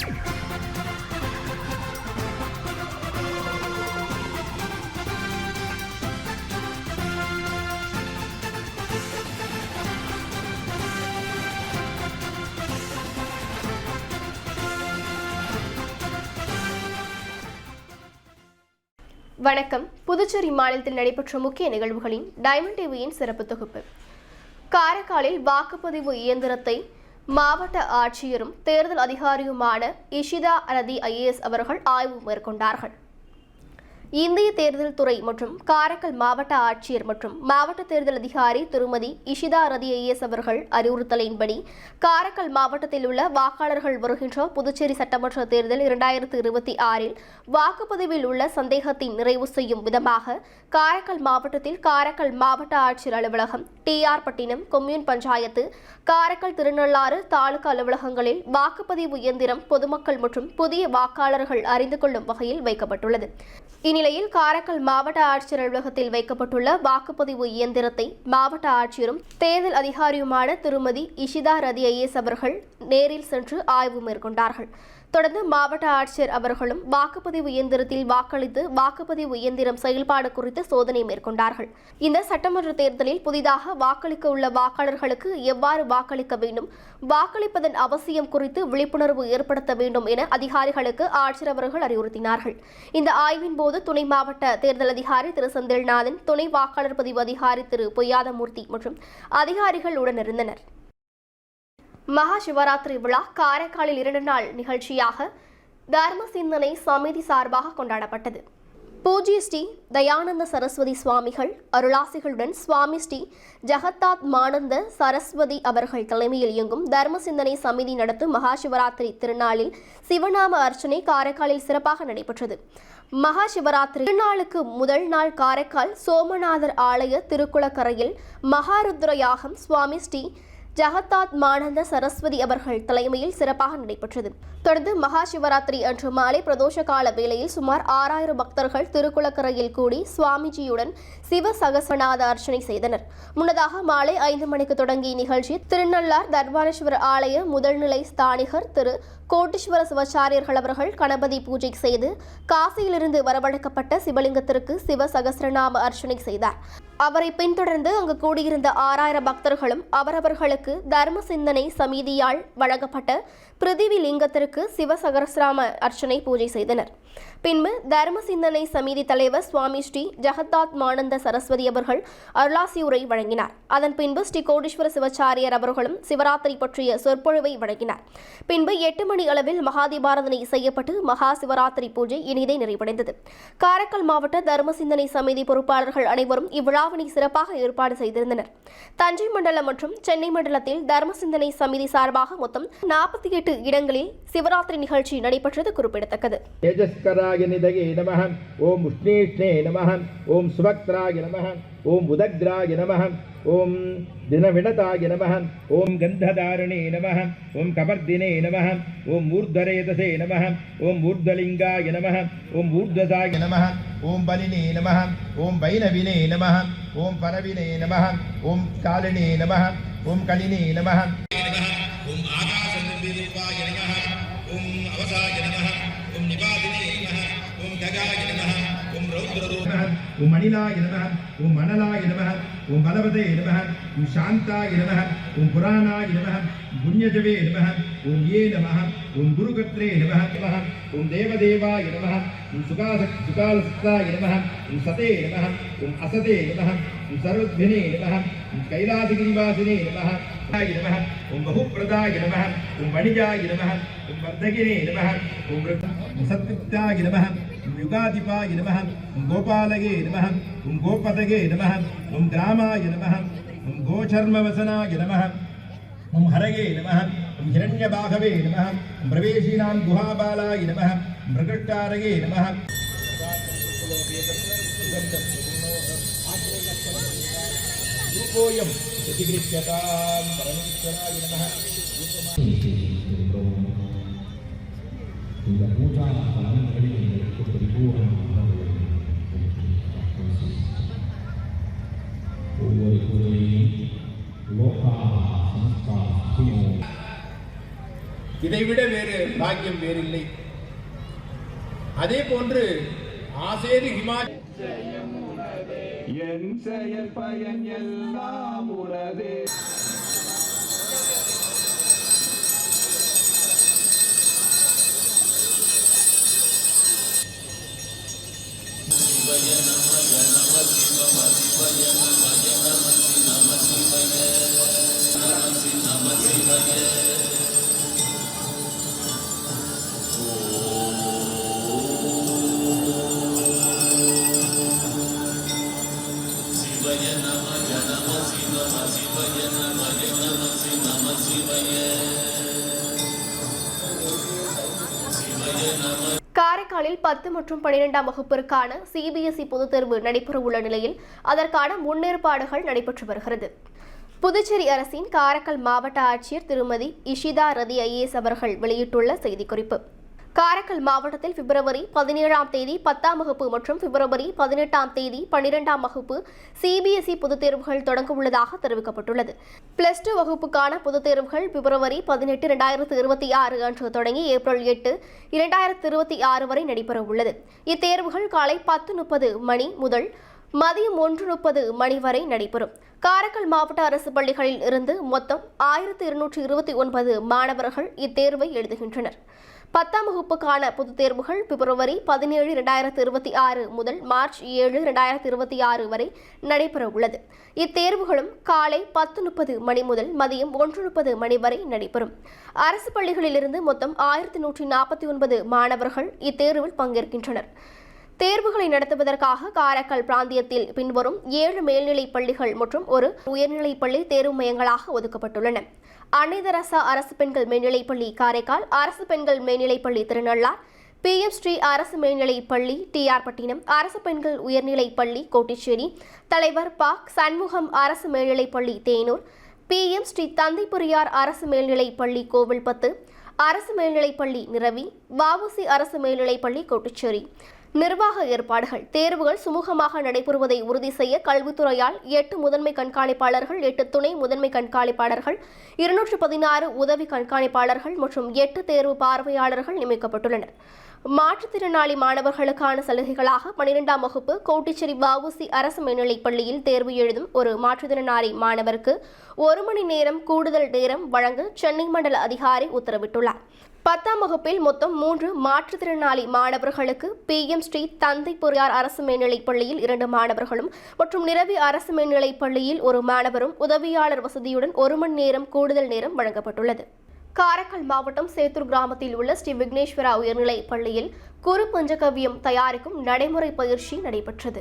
வணக்கம். புதுச்சேரி மாநிலத்தில் நடைபெற்ற முக்கிய நிகழ்வுகளின் டைமண்ட் டிவியின் சிறப்பு தொகுப்பு. காரைக்காலில் வாக்குப்பதிவு இயந்திரத்தை மாவட்ட ஆட்சியரும் தேர்தல் அதிகாரியுமான இஷிதா ரதி IAS அவர்கள் ஆய்வு மேற்கொண்டார்கள். இந்திய தேர்தல் துறை மற்றும் காரைக்கால் மாவட்ட ஆட்சியர் மற்றும் மாவட்ட தேர்தல் அதிகாரி திருமதி இஷிதா ரதி IAS அவர்கள் அறிவுறுத்தலின்படி காரைக்கால் மாவட்டத்தில் உள்ள வாக்காளர்கள் வருகின்ற புதுச்சேரி சட்டமன்ற தேர்தல் 2026 வாக்குப்பதிவில் உள்ள சந்தேகத்தை நிறைவு செய்யும் விதமாக காரைக்கால் மாவட்டத்தில் காரைக்கால் மாவட்ட ஆட்சியர் அலுவலகம், TR பட்டினம் கொம்யூன் பஞ்சாயத்து, காரைக்கால் திருநள்ளாறு தாலுகா அலுவலகங்களில் வாக்குப்பதிவு இயந்திரம் பொதுமக்கள் மற்றும் புதிய வாக்காளர்கள் அறிந்து கொள்ளும் வகையில் வைக்கப்பட்டுள்ளது. இந்நிலையில் காரைக்கால் மாவட்ட ஆட்சியர் அலுவலகத்தில் வைக்கப்பட்டுள்ள வாக்குப்பதிவு இயந்திரத்தை மாவட்ட ஆட்சியரும் தேர்தல் அதிகாரியுமான திருமதி இஷிதா ரதி IAS அவர்கள் நேரில் சென்று ஆய்வு மேற்கொண்டார்கள். தொடர்ந்து மாவட்ட ஆட்சியர் அவர்களும் வாக்குப்பதிவு இயந்திரத்தில் வாக்களித்து வாக்குப்பதிவு இயந்திரம் செயல்பாடு குறித்து சோதனை மேற்கொண்டார்கள். இந்த சட்டமன்ற தேர்தலில் புதிதாக வாக்களிக்க உள்ள வாக்காளர்களுக்கு எவ்வாறு வாக்களிக்க வேண்டும், வாக்களிப்பதன் அவசியம் குறித்து விழிப்புணர்வு ஏற்படுத்த வேண்டும் என அதிகாரிகளுக்கு ஆட்சியர் அவர்கள் அறிவுறுத்தினார்கள். இந்த ஆய்வின் போது துணை மாவட்ட தேர்தல் அதிகாரி திரு செந்தில்நாதன், துணை வாக்காளர் பதிவு அதிகாரி திரு பொய்யாதமூர்த்தி மற்றும் அதிகாரிகள் உடனிருந்தனர். மகா சிவராத்திரி விழா காரைக்காலில் 2 நாள் நிகழ்ச்சியாக தர்ம சிந்தனை சமிதி சார்பாக கொண்டாடப்பட்டது. பூஜ்ய ஸ்ரீ தயானந்த சரஸ்வதி சுவாமிகள் அருளாசிகளுடன் சுவாமி ஸ்ரீ ஜகத்தாத்மானந்த சரஸ்வதி அவர்கள் தலைமையில் இயங்கும் தர்ம சிந்தனை சமிதி நடத்தும் மகா சிவராத்திரி திருநாளில் சிவநாம அர்ச்சனை காரைக்காலில் சிறப்பாக நடைபெற்றது. மகா சிவராத்திரி திருநாளுக்கு முதல் நாள் காரைக்கால் சோமநாதர் ஆலய திருக்குளக்கரையில் மகாருத்ர யாகம் சுவாமி ஸ்ரீ ஜகத்தாத்மானந்த சரஸ்வதி அவர்கள் தலைமையில் சிறப்பாக நடைபெற்றது. தொடர்ந்து மகா சிவராத்திரி அன்று மாலை பிரதோஷ கால வேளையில் சுமார் 6000 பக்தர்கள் திருக்குளக்கரையில் கூடி சுவாமிஜியுடன் சிவ சகசநாத அர்ச்சனை செய்தனர். முன்னதாக மாலை 5 மணிக்கு தொடங்கிய நிகழ்ச்சி திருநள்ளார் தர்பானேஸ்வரர் ஆலய முதல்நிலை ஸ்தானிகர் திரு கோட்டீஸ்வர சிவாச்சாரியர்கள் அவர்கள் கணபதி பூஜை செய்து காசியிலிருந்து வரவழைக்கப்பட்ட சிவலிங்கத்திற்கு சிவ சகசிரநாம அர்ச்சனை செய்தார். அவரை பின்தொடர்ந்து அங்கு கூடியிருந்த 6000 பக்தர்களும் அவரவர்களுக்கு தர்ம சிந்தனை சமிதியால் வழங்கப்பட்ட பிருதிவி லிங்கத்திற்கு சிவ சகசிரநாம அர்ச்சனை பூஜை செய்தனர். பின்பு தர்ம சிந்தனை சமிதி தலைவர் சுவாமி ஸ்ரீ ஜகத்தாத்மானந்த சரஸ்வதி அவர்கள் அருளாசி உரை வழங்கினார். அதன் பின்பு ஸ்ரீ கோடீஸ்வர சிவாச்சாரியர் அவர்களும் சிவராத்திரி பற்றிய சொற்பொழிவை வழங்கினார். பின்பு 8 மணி அளவில் மகாதீபாராதனை செய்யப்பட்டு மகா சிவராத்திரி பூஜை இனிதே நிறைவடைந்தது. காரைக்கால் மாவட்ட தர்ம சிந்தனை சமிதி பொறுப்பாளர்கள் அனைவரும் இவ்விழாவினை சிறப்பாக ஏற்பாடு செய்திருந்தனர். தஞ்சை மண்டலம் மற்றும் சென்னை மண்டலத்தில் தர்ம சிந்தனை சமிதி சார்பாக மொத்தம் 48 இடங்களில் சிவராத்திரி நிகழ்ச்சி நடைபெற்றது குறிப்பிடத்தக்கது. தேஜஸ்கராய நிதயே நமஹ, ஓம் உஷ்ணேஷ்ணே நமஹ, ஓம் சுபக்ராய நமஹ, ஓம் உதக்ராய நமஹ, ஓம் தினவிடதாய நமஹ, ஓம் கந்ததாரணே நமஹ, ஓம் கபர்தினே நமஹ, ஓம் ஊர்த்வரேதசே நமஹ, ஓம் ஊர்த்வலிங்காய நமஹ, ஓம் ஊர்த்வசாய நமஹ, ஓம் பலினே நமஹ, ஓம் வைணவினே நமஹ, ஓம் பரவினே நமஹ, ஓம் காலினே நமஹ, ஓம் கலினே நமஹ, ஓம் ஆகாசநிர்விருப்பாய நமஹ, ஓம் அவசாய நமஹ, ஓம் நிபாதினே நமஹ, ஓம் ககாய நமஹ, ஓம் ரௌத்ரரூபः, ஓம் மணிலாய நமஹ, ஓம் மணலாய நமஹ, ஓம் பலவதே நமஹ, ஓம் சாந்தாய நமஹ, ஓம் புராணாய நமஹ, புண்ணியஜவே நமஹ, ஓம் யே நமஹ, ஓம் குருகத்ரே நமஹ, ஓம் தேவதேவாய நமஹ, ஓம் சுகாலசக்தாய நமஹ, ஓம் சதே நமஹ, ஓம் அசதே நமஹ, ஓம் சர்வத்வினே நமஹ, ஓம் கைலாசகிரிவாசினே நமஹ, நமஹ, ஓம் பகுப்ரதாய நமஹ, ஓம் வணிஜாய நமஹ, ஓம் வர்தகினே நமஹ, ஓம் சத்கிருத்தாய நமஹ, ஓம் யுகாதிபாய நமஹ, ஓம் கோபாலகே நமஹ, ஓம் கோபதகே நமஹ, ஓம் கிராமாய நமஹ, ஓம் கோச்சர்மவசனாய நமஹ, ஓம் ஹரயே நமஹ, ஓம் ஹிரண்யபாகவே நமஹ, ஓம் பிரவேஷீனாம் குஹாபாலாய நமஹ, ஓம் பிரகட்டாரயே நமஹ. ரூபோயம் பிரதிகிருஷ்யதாம் பரமேஸ்வராய நமஹ. இந்த பூஜா பலன்களில் ஒவ்வொரு பூஜையும் லோகா சமஸ்தா இதைவிட வேறு பாக்கியம் வேறில்லை. அதே போன்று ஆசேது ஹிமாச்சல என் செயல் பயன் எல்லாம் உனதே. காரைக்காலில் 10 மற்றும் 12ஆம் வகுப்பிற்கான CBSE பொதுத் தேர்வு நடைபெறவுள்ள நிலையில் அதற்கான முன்னேற்பாடுகள் நடைபெற்று வருகிறது. புதுச்சேரி அரசின் காரைக்கால் மாவட்ட ஆட்சியர் திருமதி இஷிதா ரதி IAS அவர்கள் வெளியிட்டுள்ள செய்திக்குறிப்பு. காரைக்கால் மாவட்டத்தில் பிப்ரவரி 17ஆம் தேதி 10ஆம் வகுப்பு மற்றும் பிப்ரவரி 18ஆம் தேதி 12ஆம் வகுப்பு CBSE பொதுத் தேர்வுகள் தொடங்க உள்ளதாக தெரிவிக்கப்பட்டுள்ளது. +2 வகுப்புக்கான பொதுத் தேர்வுகள் பிப்ரவரி 18, 2026 அன்று தொடங்கி ஏப்ரல் 8, 2026 வரை நடைபெற உள்ளது. இத்தேர்வுகள் காலை 10:30 மணி முதல் மதியம் 1:30 மணி வரை நடைபெறும். காரைக்கால் மாவட்ட அரசு பள்ளிகளில் இருந்து மொத்தம் 1229 மாணவர்கள் இத்தேர்வை எழுதுகின்றனர். 10ஆம் வகுப்புக்கான பொதுத் தேர்வுகள் பிப்ரவரி 17, 2026 முதல் மார்ச் 7, 2026 வரை நடைபெற உள்ளது. இத்தேர்வுகளும் காலை 10:30 மணி முதல் மதியம் 1:30 மணி வரை நடைபெறும். அரசு பள்ளிகளிலிருந்து மொத்தம் 1149 மாணவர்கள் இத்தேர்வில் பங்கேற்கின்றனர். தேர்வுகளை நடத்துவதற்காக காரைக்கால் பிராந்தியத்தில் பின்வரும் 7 மேல்நிலைப் பள்ளிகள் மற்றும் ஒரு உயர்நிலைப் பள்ளி தேர்வு மையங்களாக ஒதுக்கப்பட்டுள்ளன. அன்னைதரசா அரசு பெண்கள் மேல்நிலைப்பள்ளி காரைக்கால், அரசு பெண்கள் மேல்நிலைப்பள்ளி திருநள்ளார், PM ஸ்ரீ அரசு மேல்நிலைப்பள்ளி TR பட்டினம், அரசு பெண்கள் உயர்நிலைப்பள்ளி கோட்டிச்சேரி, தலைவர் பா. சண்முகம் அரசு மேல்நிலைப்பள்ளி தேனூர், PM ஸ்ரீ தந்தை பெரியார் அரசு மேல்நிலைப்பள்ளி கோவில்பத்து, அரசு மேல்நிலைப்பள்ளி நிரவி, வஉசி அரசு மேல்நிலைப்பள்ளி கோட்டிச்சேரி. நிர்வாக ஏற்பாடுகள். தேர்வுகள் சுமூகமாக நடைபெறுவதை உறுதி செய்ய கல்வித்துறையால் 8 முதன்மை கண்காணிப்பாளர்கள், 8 துணை முதன்மை கண்காணிப்பாளர்கள், 216 உதவி கண்காணிப்பாளர்கள் மற்றும் 8 தேர்வு பார்வையாளர்கள் நியமிக்கப்பட்டுள்ளனர். மாற்றுத்திறனாளி மாணவர்களுக்கான சலுகைகளாக 12ஆம் வகுப்பு கோட்டிச்சேரி வஉசி அரசு மேல்நிலைப்பள்ளியில் தேர்வு எழுதும் ஒரு மாற்றுத்திறனாளி மாணவருக்கு 1 மணி நேரம் கூடுதல் நேரம் வழங்க சென்னை மண்டல அதிகாரி உத்தரவிட்டுள்ளார். 10ஆம் வகுப்பில் மொத்தம் 3 மாற்றுத்திறனாளி மாணவர்களுக்கு PM ஸ்ரீ தந்தை பெரியார் அரசு மேல்நிலைப்பள்ளியில் 2 மாணவர்களும் மற்றும் நிரவி அரசு மேல்நிலைப்பள்ளியில் 1 மாணவரும் உதவியாளர் வசதியுடன் 1 மணி நேரம் கூடுதல் நேரம் வழங்கப்பட்டுள்ளது. காரைக்கால் மாவட்டம் சேத்தூர் கிராமத்தில் உள்ள ஸ்ரீ விக்னேஸ்வரா உயர்நிலைப் பள்ளியில் குறு பஞ்சகவ்யம் தயாரிக்கும் நடைமுறை பயிற்சி நடைபெற்றது.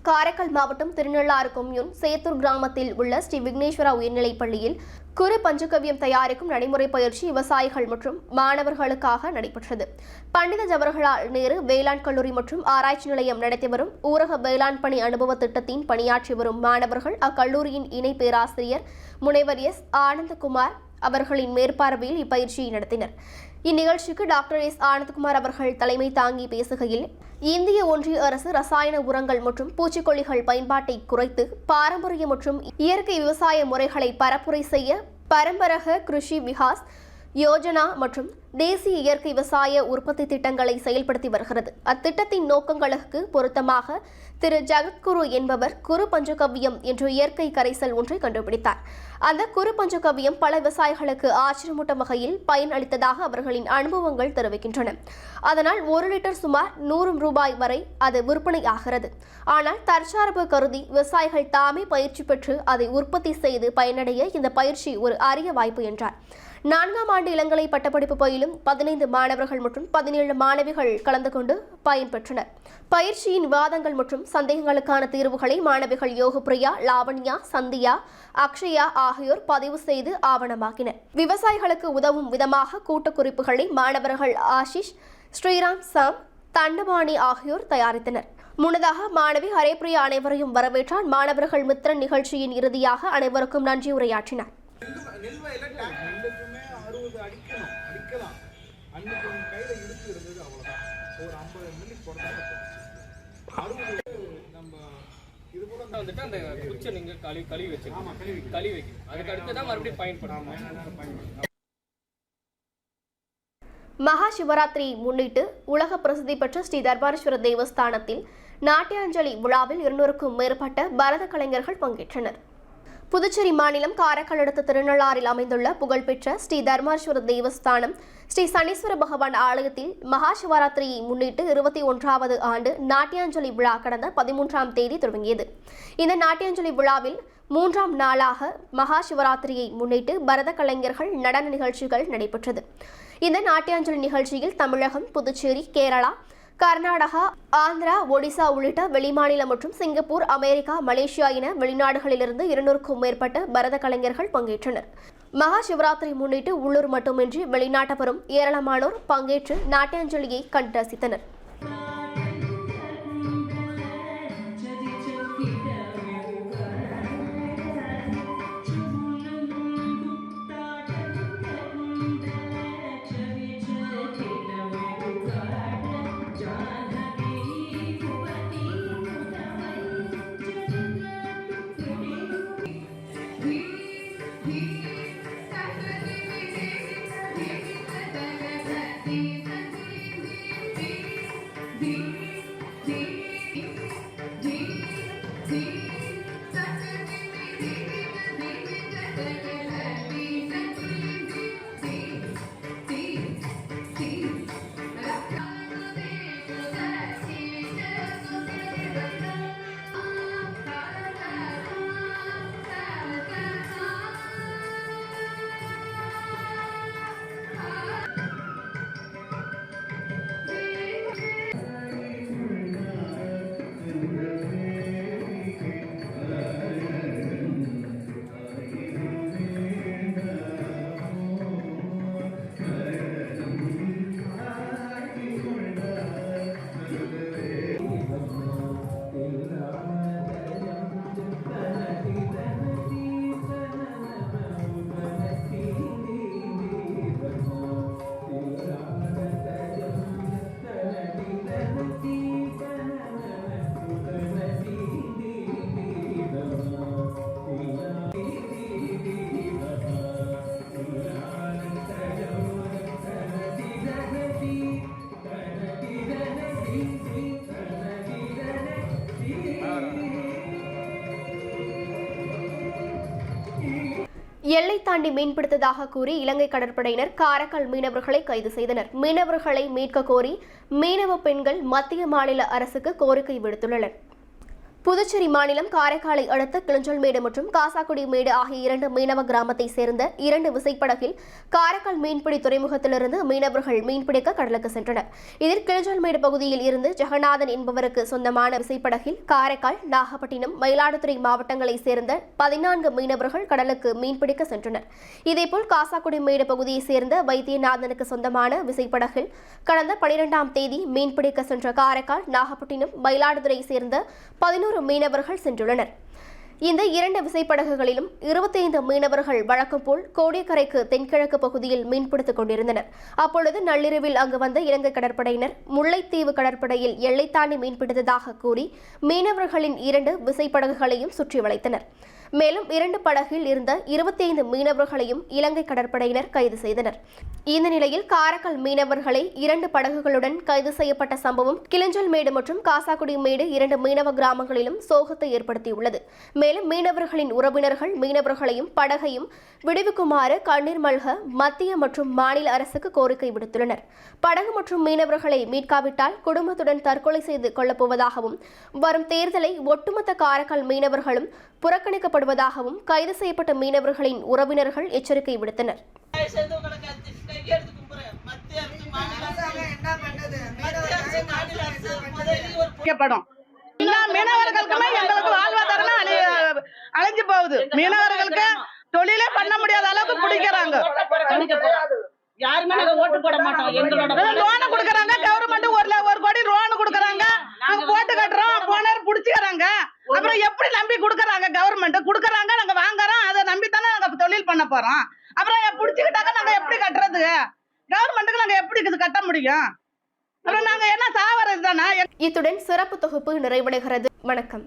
காரைக்கால் மாவட்டம் திருநள்ளாறு கொம்யூன் சேத்தூர் கிராமத்தில் உள்ள ஸ்ரீ விக்னேஸ்வரா உயர்நிலைப் பள்ளியில் குறு பஞ்சகவ்யம் தயாரிக்கும் நடைமுறை பயிற்சி விவசாயிகள் மற்றும் மாணவர்களுக்காக நடைபெற்றது. பண்டித ஜவஹர்லால் நேரு வேளாண் கல்லூரி மற்றும் ஆராய்ச்சி நிலையம் நடத்தி வரும் ஊரக வேளாண் பணி அனுபவ திட்டத்தின் பணியாற்றி வரும் மாணவர்கள் அக்கல்லூரியின் இணை பேராசிரியர் முனைவர் S. ஆனந்தகுமார் அவர்களின் மேற்பார்வையில் இப்பயிற்சியை நடத்தினர். இந்நிகழ்ச்சிக்கு டாக்டர் S. ஆனந்தகுமார் அவர்கள் தலைமை தாங்கி பேசுகையில், இந்திய ஒன்றிய அரசு ரசாயன உரங்கள் மற்றும் பூச்சிக்கொல்லிகள் பயன்பாட்டை குறைத்து பாரம்பரிய மற்றும் இயற்கை விவசாய முறைகளை பரப்புரை செய்ய பரம்பரக கிருஷி விகாஸ் யோஜனா மற்றும் தேசிய இயற்கை விவசாய உற்பத்தி திட்டங்களை செயல்படுத்தி வருகிறது. அத்திட்டத்தின் நோக்கங்களுக்கு பொருத்தமாக திரு ஜகத்குரு என்பவர் குறு பஞ்சகவ்யம் என்ற இயற்கை கரைசல் ஒன்றை கண்டுபிடித்தார். அந்த குறு பஞ்சகவ்யம் பல விவசாயிகளுக்கு ஆச்சரியமூட்டும் வகையில் பயன் அளித்ததாக அவர்களின் அனுபவங்கள் தெரிவிக்கின்றன. அதனால் 1 லிட்டர் சுமார் 100 ரூபாய் வரை அது விற்பனை ஆகிறது. ஆனால் தற்சார்பு கருதி விவசாயிகள் தாமே பயிற்சி பெற்று அதை உற்பத்தி செய்து பயனடைய இந்த பயிற்சி ஒரு அரிய வாய்ப்பு என்றார். 4ஆம் ஆண்டு இளங்கலை பட்டப்படிப்பு பயிலும் 15 மாணவர்கள் மற்றும் 17 மாணவிகள் கலந்து கொண்டு பயன்பெற்றனர். பயிற்சியின் விவாதங்கள் மற்றும் சந்தேகங்களுக்கான தீர்வுகளை மாணவிகள் யோகப்பிரியா, லாவண்யா, சந்தியா, அக்ஷயா ஆகியோர் பதிவு செய்து ஆவணமாக்கினர். விவசாயிகளுக்கு உதவும் விதமாக கூட்டக்குறிப்புகளை மாணவர்கள் ஆஷிஷ், ஸ்ரீராம், சாம், தண்டபாணி ஆகியோர் தயாரித்தனர். முன்னதாக மாணவி ஹரேபிரியா அனைவரையும் வரவேற்றார். மாணவர்கள் மித்திரன் நிகழ்ச்சியின் இறுதியாக அனைவருக்கும் நன்றி உரையாற்றினார். வந்துட்டு அந்த குச்சை நீங்க கழுவி வச்சுக்கணும். கழுவி வைக்கணும். அதுக்கு அடுத்து தான் மறுபடியும் பயன்படுத்தணும். மகா சிவராத்திரியை முன்னிட்டு உலக பிரசித்தி பெற்ற ஸ்ரீ தர்பாரேஸ்வரர் தேவஸ்தானத்தில் நாட்டியாஞ்சலி விழாவில் 200க்கும் மேற்பட்ட பரத கலைஞர்கள் பங்கேற்றனர். புதுச்சேரி மாநிலம் காரைக்கால் அடுத்த திருநள்ளாறில் அமைந்துள்ள புகழ்பெற்ற ஸ்ரீ தர்பாரேஸ்வரர் தேவஸ்தானம் ஸ்ரீ சனீஸ்வர பகவான் ஆலயத்தில் மகா சிவராத்திரியை முன்னிட்டு 21வது ஆண்டு நாட்டியாஞ்சலி விழா கடந்த 13ஆம் தேதி தொடங்கியது. இந்த நாட்டியாஞ்சலி விழாவில் 3ஆம் நாளாக மகா சிவராத்திரியை முன்னிட்டு பரத கலைஞர்கள் நடன நிகழ்ச்சிகள் நடைபெற்றது. இந்த நாட்டியாஞ்சலி நிகழ்ச்சியில் தமிழகம், புதுச்சேரி, கேரளா, கர்நாடகா, ஆந்திரா, ஒடிசா உள்ளிட்ட வெளிமாநிலம் மற்றும் சிங்கப்பூர், அமெரிக்கா, மலேசியா என வெளிநாடுகளிலிருந்து 200க்கும் மேற்பட்ட பரத கலைஞர்கள் பங்கேற்றனர். மகா சிவராத்திரி முன்னிட்டு உள்ளூர் மட்டுமின்றி வெளிநாட்டவரும் ஏராளமானோர் பங்கேற்று நாட்டியாஞ்சலியை கண்டு ரசித்தனர். எல்லை தாண்டி மீன்பிடித்ததாக கூறி இலங்கை கடற்படையினர் காரைக்கால் மீனவர்களை கைது செய்தனர். மீனவர்களை மீட்க கோரி மீனவ பெண்கள் மத்திய மாநில அரசுக்கு கோரிக்கை விடுத்துள்ளனர். புதுச்சேரி மாநிலம் காரைக்காலை அடுத்த கிளிஞ்சல்மேடு மற்றும் காசாக்குடிமேடு ஆகிய 2 மீனவ கிராமத்தை சேர்ந்த 2 விசைப்படகில் காரைக்கால் மீன்பிடி துறைமுகத்திலிருந்து மீனவர்கள் மீன்பிடிக்க கடலுக்கு சென்றனர். இதில் கிளிஞ்சல்மேடு பகுதியில் இருந்து ஜெகநாதன் என்பவருக்கு சொந்தமான விசைப்படகில் காரைக்கால், நாகப்பட்டினம், மயிலாடுதுறை மாவட்டங்களைச் சேர்ந்த 14 மீனவர்கள் கடலுக்கு மீன்பிடிக்க சென்றனர். இதேபோல் காசாக்குடிமேடு பகுதியைச் சேர்ந்த வைத்தியநாதனுக்கு சொந்தமான விசைப்படகில் கடந்த 12ஆம் தேதி மீன்பிடிக்க சென்ற காரைக்கால், நாகப்பட்டினம், மயிலாடுதுறை சேர்ந்த 11 மீனவர்கள் சென்றுள்ளனர். இந்த 2 விசைப்படகுகளிலும் 25 மீனவர்கள் வழக்கம் போல் கோடியக்கரைக்கு தென்கிழக்கு பகுதியில் மீன்பிடித்துக் கொண்டிருந்தனர். அப்பொழுது நள்ளிரவில் அங்கு வந்த இலங்கை கடற்படையினர் முல்லைத்தீவு கடற்படையில் எல்லை தாண்டி மீன்பிடித்ததாக கூறி மீனவர்களின் 2 விசைப்படகுகளையும் சுற்றி வளைத்தனர். மேலும் 2 படகில் இருந்த 25 மீனவர்களையும் இலங்கை கடற்படையினர் கைது செய்தனர். இந்த நிலையில் காரைக்கால் மீனவர்களை 2 படகுகளுடன் கைது செய்யப்பட்ட சம்பவம் கிளிஞ்சல்மேடு மற்றும் காசாக்குடிமேடு 2 மீனவ கிராமங்களிலும் சோகத்தை ஏற்படுத்தியுள்ளது. மேலும் மீனவர்களின் உறவினர்கள் மீனவர்களையும் படகையும் விடுவிக்குமாறு கண்ணீர் மல்க மத்திய மற்றும் மாநில அரசுக்கு கோரிக்கை விடுத்துள்ளனர். படகு மற்றும் மீனவர்களை மீட்காவிட்டால் குடும்பத்துடன் தற்கொலை செய்து கொள்ளப்போவதாகவும் வரும் தேர்தலை ஒட்டுமொத்த காரைக்கால் மீனவர்களும் புறக்கணிக்கப்படுவதாகவும் கைது செய்யப்பட்ட மீனவர்களின் உறவினர்கள் எச்சரிக்கை விடுத்தனர். மீனவர்களுக்குமே எங்களுக்கு வாழ்வாதாரம் அழிஞ்சு போகுது. மீனவர்களுக்கு தொழிலே பண்ண முடியாத அளவுக்கு பிடிக்கிறாங்க. யாருமே நாங்க ஓட்டு போட மாட்டோம். எங்களோட லோன் கொடுக்கறாங்க, கவர்மெண்ட் 1 கோடி லோன் கொடுக்கறாங்க, நாங்க போட்டு கட்டுறோம், போனர் புடிச்சுக்கறாங்க. அப்புறம் எப்படி நம்பி கொடுக்கறாங்க? கவர்மெண்ட் கொடுக்கறாங்க, நாங்க வாங்குறோம், அதை நம்பி தானே நாங்க தொழில் பண்ண போறோம். அப்புறம் புடிச்சுக்கிட்டாக்க நாங்க எப்படி கட்டுறது? கவர்மெண்ட்டுக்கு நாங்க எப்படி இது கட்ட முடியும்? அப்புறம் நாங்க என்ன சாவறது தானே? இத்துடன் சிறப்பு தொகுப்பு நிறைவடைகிறது. வணக்கம்.